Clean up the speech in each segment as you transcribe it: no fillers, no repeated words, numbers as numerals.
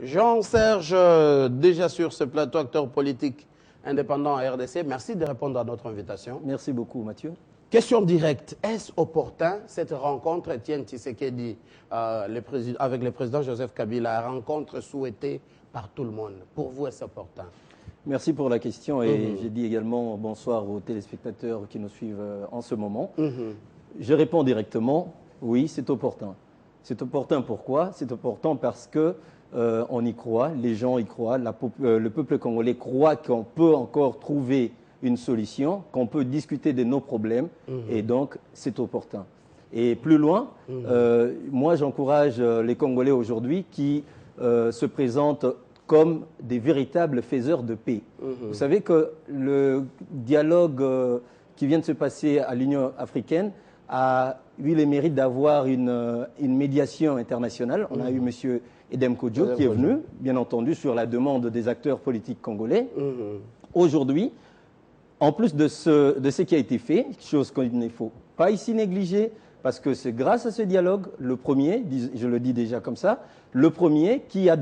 Jean-Serge, déjà sur ce plateau, acteur politique indépendant à RDC, merci de répondre à notre invitation. Merci beaucoup, Mathieu. Question directe, est-ce opportun cette rencontre, Etienne Tshisekedi, avec le président Joseph Kabila, rencontre souhaitée par tout le monde? Pour vous, est-ce opportun? Merci pour la question et j'ai dit également bonsoir aux téléspectateurs qui nous suivent en ce moment. Je réponds directement, oui, c'est opportun. C'est opportun pourquoi? C'est opportun parce que on y croit, les gens y croient, le peuple congolais croit qu'on peut encore trouver une solution, qu'on peut discuter de nos problèmes et donc c'est opportun. Et plus loin, moi j'encourage les Congolais aujourd'hui qui se présentent comme des véritables faiseurs de paix. Vous savez que le dialogue qui vient de se passer à l'Union africaine a eu le mérite d'avoir une médiation internationale. On a eu M. Edem Kodjo qui est venu, bien entendu, sur la demande des acteurs politiques congolais. Aujourd'hui, en plus de ce qui a été fait, chose qu'il ne faut pas ici négliger, parce que c'est grâce à ce dialogue, le premier, je le dis déjà comme ça, le premier qui a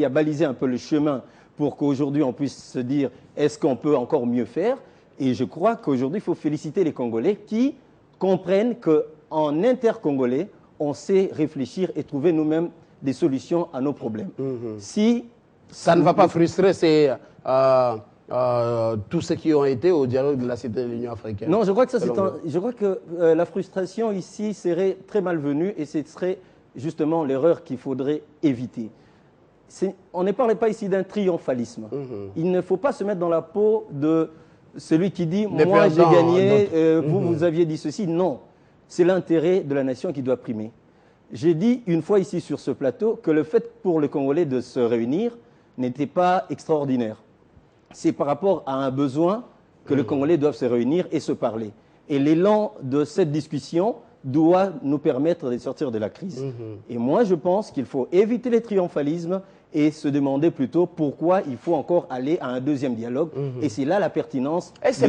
balisé un peu le chemin pour qu'aujourd'hui on puisse se dire est-ce qu'on peut encore mieux faire. Et je crois qu'aujourd'hui il faut féliciter les Congolais qui comprennent qu'en intercongolais, on sait réfléchir et trouver nous-mêmes des solutions à nos problèmes. Si ça ne va pas frustrer tous ceux qui ont été au dialogue de la Cité de l'Union africaine. Non, je crois que la frustration ici serait très malvenue et ce serait justement l'erreur qu'il faudrait éviter. On ne parle pas ici d'un triomphalisme. Il ne faut pas se mettre dans la peau de celui qui dit « moi j'ai gagné, vous aviez dit ceci ». Non, c'est l'intérêt de la nation qui doit primer. J'ai dit une fois ici sur ce plateau que le fait pour les Congolais de se réunir n'était pas extraordinaire. C'est par rapport à un besoin que les Congolais doivent se réunir et se parler. Et l'élan de cette discussion doit nous permettre de sortir de la crise. Et moi, je pense qu'il faut éviter les triomphalismes et se demander plutôt pourquoi il faut encore aller à un deuxième dialogue. Et c'est là la pertinence de ce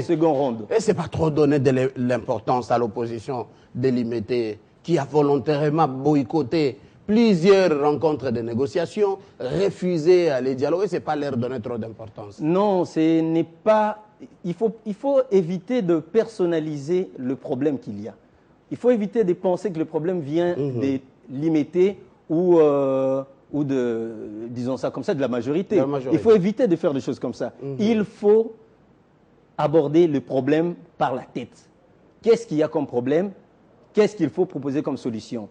second round. Et ce n'est pas trop donner de l'importance à l'opposition délimitée qui a volontairement boycotté plusieurs rencontres de négociations, refusé à les dialoguer, ce n'est pas leur donner trop d'importance. Non, ce n'est pas... Il faut éviter de personnaliser le problème qu'il y a. Il faut éviter de penser que le problème vient des limités ou disons ça comme ça, de la majorité. Il faut éviter de faire des choses comme ça. Il faut aborder le problème par la tête. Qu'est-ce qu'il y a comme problème? Qu'est-ce qu'il faut proposer comme solution?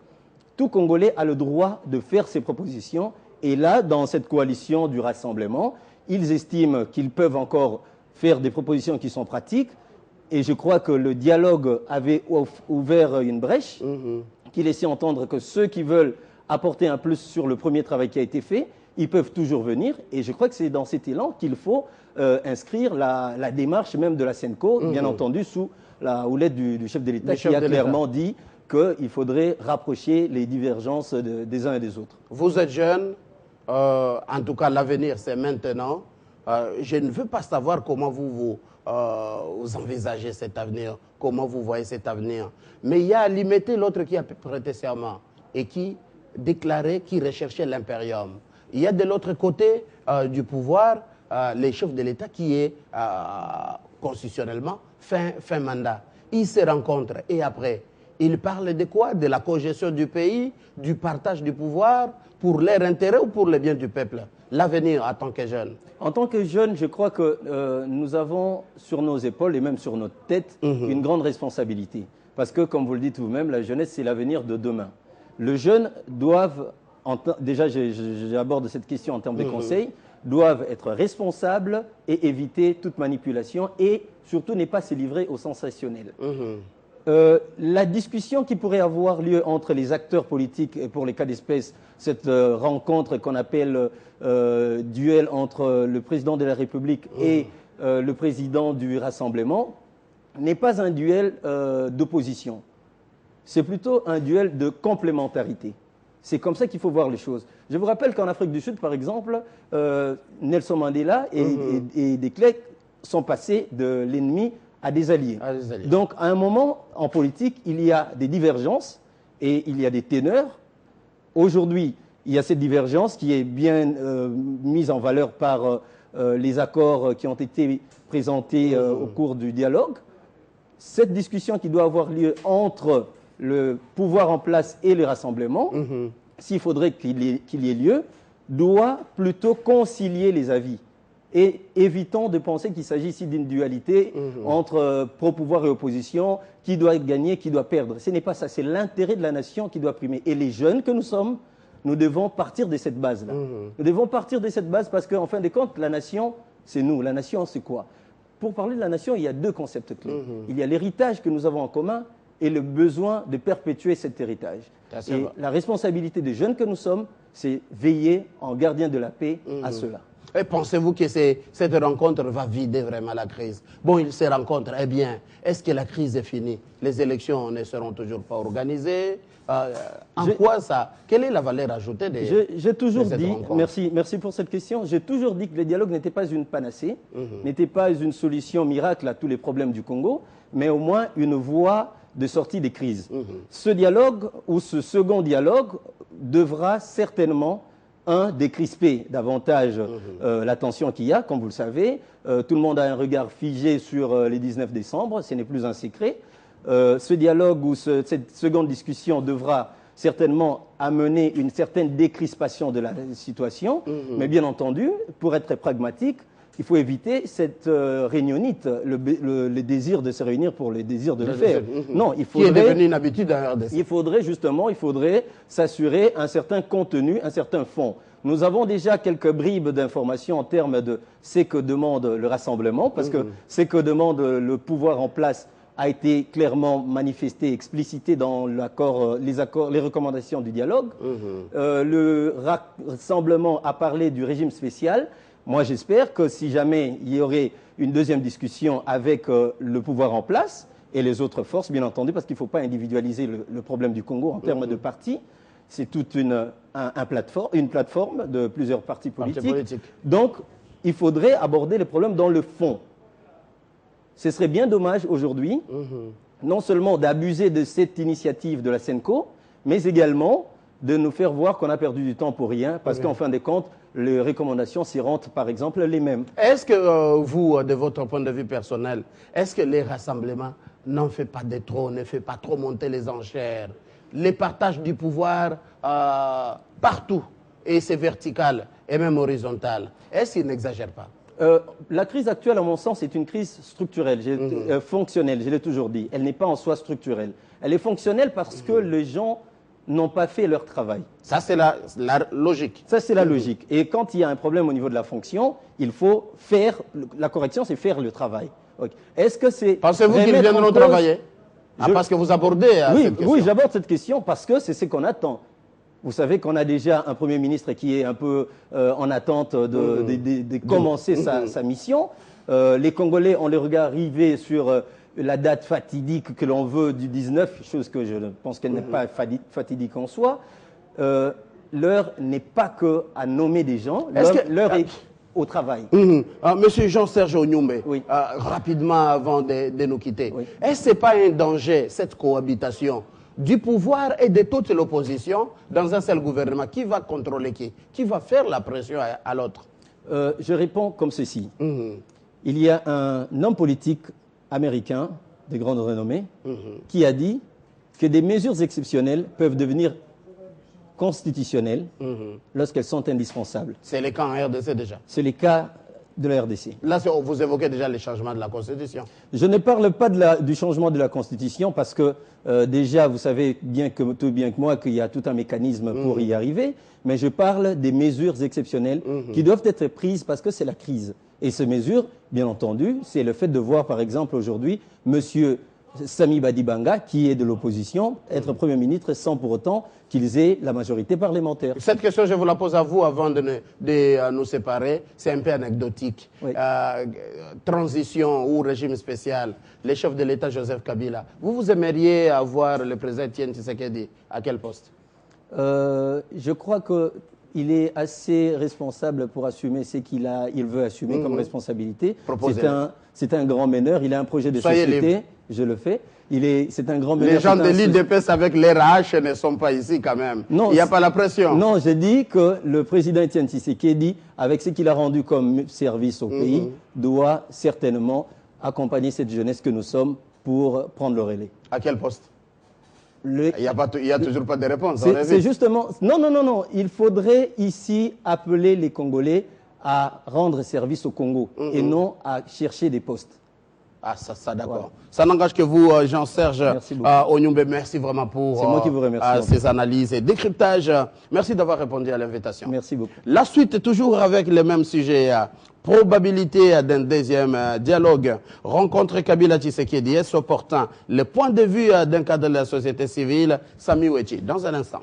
Tout Congolais a le droit de faire ses propositions. Et là, dans cette coalition du rassemblement, ils estiment qu'ils peuvent encore faire des propositions qui sont pratiques. Et je crois que le dialogue avait ouvert une brèche qui laissait entendre que ceux qui veulent apporter un plus sur le premier travail qui a été fait, ils peuvent toujours venir. Et je crois que c'est dans cet élan qu'il faut inscrire la démarche même de la SENCO, bien entendu, sous la houlette du chef de l'État qui a clairement dit qu'il faudrait rapprocher les divergences des uns et des autres. Vous êtes jeune, en tout cas l'avenir c'est maintenant. Je ne veux pas savoir comment vous envisagez cet avenir, comment vous voyez cet avenir. Mais il y a Limité, l'autre qui a prêté serment et qui déclarait qu'il recherchait l'impérium. Il y a de l'autre côté du pouvoir les chefs de l'État qui est constitutionnellement fin mandat. Ils se rencontrent et après, ils parlent de quoi? De la cogestion du pays, du partage du pouvoir, pour leur intérêt ou pour le bien du peuple? L'avenir en tant que jeune. En tant que jeune, je crois que nous avons sur nos épaules et même sur notre tête une grande responsabilité. Parce que, comme vous le dites vous-même, la jeunesse, c'est l'avenir de demain. Les jeunes doivent, déjà j'aborde cette question en termes de conseils, doivent être responsables et éviter toute manipulation et surtout ne pas se livrer au sensationnel. La discussion qui pourrait avoir lieu entre les acteurs politiques et pour les cas d'espèce, cette rencontre qu'on appelle duel entre le président de la République et le président du Rassemblement, n'est pas un duel d'opposition. C'est plutôt un duel de complémentarité. C'est comme ça qu'il faut voir les choses. Je vous rappelle qu'en Afrique du Sud, par exemple, Nelson Mandela et de Klerk sont passés de l'ennemi à des alliés. Donc, à un moment, en politique, il y a des divergences et il y a des ténors. Aujourd'hui, il y a cette divergence qui est bien mise en valeur par les accords qui ont été présentés au cours du dialogue. Cette discussion qui doit avoir lieu entre le pouvoir en place et le rassemblement, s'il faudrait qu'il y ait lieu, doit plutôt concilier les avis. Et évitons de penser qu'il s'agit ici d'une dualité entre pro-pouvoir et opposition, qui doit gagner, qui doit perdre. Ce n'est pas ça, c'est l'intérêt de la nation qui doit primer. Et les jeunes que nous sommes, nous devons partir de cette base-là. Nous devons partir de cette base parce qu'en fin de compte, la nation, c'est nous. La nation, c'est quoi? Pour parler de la nation, il y a deux concepts clés. Il y a l'héritage que nous avons en commun et le besoin de perpétuer cet héritage. Et la responsabilité des jeunes que nous sommes, c'est veiller en gardien de la paix à cela. Et pensez-vous que cette rencontre va vider vraiment la crise? Bon, ils se rencontrent, eh bien, est-ce que la crise est finie? Les élections ne seront toujours pas organisées? Quoi ça? Quelle est la valeur ajoutée de J'ai toujours cette dit, rencontre? merci pour cette question, j'ai toujours dit que le dialogue n'était pas une panacée, n'était pas une solution miracle à tous les problèmes du Congo, mais au moins une voie de sortie des crises. Ce dialogue, ou ce second dialogue, devra certainement décrisper davantage la tension qu'il y a, comme vous le savez. Tout le monde a un regard figé sur les 19 décembre, ce n'est plus un secret. Ce dialogue ou cette seconde discussion devra certainement amener une certaine décrispation de la situation, mais bien entendu, pour être très pragmatique, il faut éviter cette réunionnite, le désir de se réunir pour le désir de le faire. Non, il faudrait, qui est devenu une habitude à RDC. Il faudrait s'assurer un certain contenu, un certain fond. Nous avons déjà quelques bribes d'informations en termes de ce que demande le rassemblement, parce que ce que demande le pouvoir en place a été clairement manifesté, explicité dans les recommandations du dialogue. Le rassemblement a parlé du régime spécial. Moi, j'espère que si jamais il y aurait une deuxième discussion avec le pouvoir en place et les autres forces, bien entendu, parce qu'il ne faut pas individualiser le problème du Congo en termes de partis, c'est toute une plateforme de plusieurs partis politiques. Donc, il faudrait aborder les problèmes dans le fond. Ce serait bien dommage aujourd'hui, non seulement d'abuser de cette initiative de la SENCO, mais également de nous faire voir qu'on a perdu du temps pour rien, parce qu'en fin de compte, les recommandations s'y rentrent, par exemple, les mêmes. Est-ce que vous, de votre point de vue personnel, est-ce que les rassemblements n'en fait pas de trop, ne fait pas trop monter les enchères? Les partages du pouvoir partout, et c'est vertical et même horizontal. Est-ce qu'ils n'exagèrent pas? La crise actuelle, à mon sens, est une crise structurelle, fonctionnelle, je l'ai toujours dit. Elle n'est pas en soi structurelle. Elle est fonctionnelle parce que les gens n'ont pas fait leur travail. Ça, c'est la logique. Ça, c'est la logique. Et quand il y a un problème au niveau de la fonction, il faut faire... La correction, c'est faire le travail. Okay. Est-ce que c'est... Pensez-vous qu'ils viendront travailler? Parce que vous abordez cette question. Oui, j'aborde cette question parce que c'est ce qu'on attend. Vous savez qu'on a déjà un Premier ministre qui est un peu en attente de commencer sa mission. Les Congolais ont le regard rivé sur la date fatidique que l'on veut du 19, chose que je pense qu'elle n'est pas fatidique en soi. L'heure n'est pas qu'à nommer des gens, l'heure est au travail. Monsieur Jean-Serge Onyumbe, oui. Rapidement avant de nous quitter, oui. Est-ce que ce n'est pas un danger, cette cohabitation du pouvoir et de toute l'opposition dans un seul gouvernement? Qui va contrôler qui? Qui va faire la pression à l'autre? Je réponds comme ceci. Il y a un homme politique américain de grande renommée qui a dit que des mesures exceptionnelles peuvent devenir constitutionnelles lorsqu'elles sont indispensables. C'est le cas en RDC déjà? C'est le cas de la RDC. Là, vous évoquez déjà les changements de la Constitution. Je ne parle pas du changement de la Constitution parce que déjà, vous savez tout bien que moi qu'il y a tout un mécanisme pour y arriver, mais je parle des mesures exceptionnelles qui doivent être prises parce que c'est la crise. Et ces mesures, bien entendu, c'est le fait de voir, par exemple, aujourd'hui, monsieur Sami Badibanga, qui est de l'opposition, être Premier ministre sans pour autant qu'ils aient la majorité parlementaire. Cette question, je vous la pose à vous avant de nous séparer. C'est un peu anecdotique. Oui. Transition ou régime spécial, les chefs de l'État Joseph Kabila. Vous aimeriez avoir le président Etienne Tshisekedi à quel poste? Je crois qu'il est assez responsable pour assumer ce qu'il veut assumer comme responsabilité. C'est un grand meneur, il a un projet de société. je le fais. C'est un grand Les gens de l'IDPS avec les RH ne sont pas ici quand même. Non, il n'y a pas la pression. Non, j'ai dit que le président Étienne Tshisekedi, avec ce qu'il a rendu comme service au pays, doit certainement accompagner cette jeunesse que nous sommes pour prendre le relais. À quel poste? Il n'y a toujours pas de réponse. C'est justement... Non. Il faudrait ici appeler les Congolais à rendre service au Congo et non à chercher des postes. Ah, ça d'accord. Voilà. Ça n'engage que vous, Jean-Serge Onyumbe. Merci vraiment pour moi qui vous remercie, ces analyses et décryptages. Merci d'avoir répondu à l'invitation. Merci beaucoup. La suite, toujours avec le même sujet. Probabilité d'un deuxième dialogue. Rencontre Kabila Tshisekedi. Est-ce opportun? Le point de vue d'un cadre de la société civile, Sami Ouechi. Dans un instant.